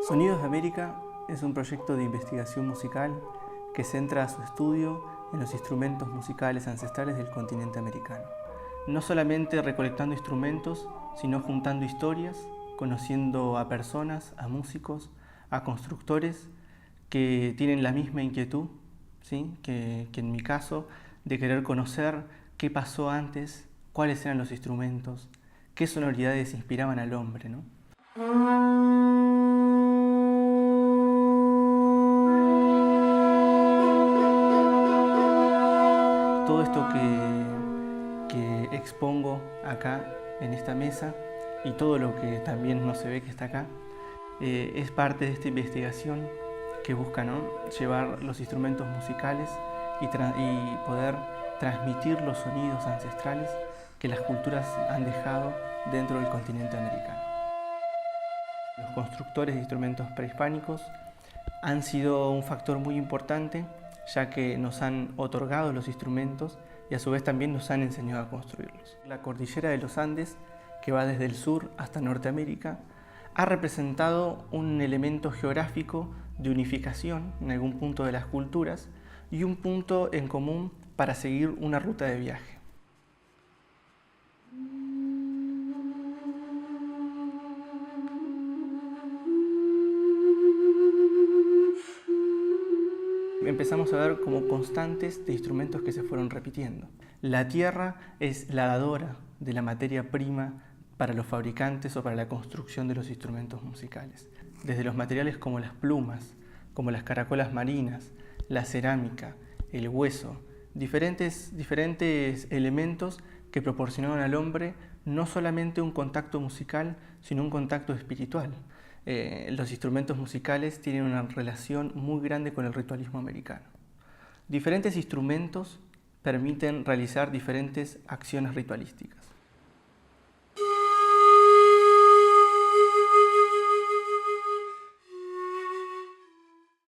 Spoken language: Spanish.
Sonidos de América es un proyecto de investigación musical que centra su estudio en los instrumentos musicales ancestrales del continente americano. No solamente recolectando instrumentos, sino juntando historias, conociendo a personas, a músicos, a constructores que tienen la misma inquietud, ¿sí? que en mi caso, de querer conocer qué pasó antes, cuáles eran los instrumentos, qué sonoridades inspiraban al hombre, ¿no? Todo esto que expongo acá en esta mesa y todo lo que también no se ve que está acá es parte de esta investigación que busca, ¿no?, llevar los instrumentos musicales y poder transmitir los sonidos ancestrales que las culturas han dejado dentro del continente americano. Los constructores de instrumentos prehispánicos han sido un factor muy importante, ya que nos han otorgado los instrumentos y a su vez también nos han enseñado a construirlos. La cordillera de los Andes, que va desde el sur hasta Norteamérica, ha representado un elemento geográfico de unificación en algún punto de las culturas y un punto en común para seguir una ruta de viaje. Empezamos a ver como constantes de instrumentos que se fueron repitiendo. La tierra es la dadora de la materia prima para los fabricantes o para la construcción de los instrumentos musicales. Desde los materiales como las plumas, como las caracolas marinas, la cerámica, el hueso, diferentes elementos que proporcionaron al hombre no solamente un contacto musical, sino un contacto espiritual. Los instrumentos musicales tienen una relación muy grande con el ritualismo americano. Diferentes instrumentos permiten realizar diferentes acciones ritualísticas.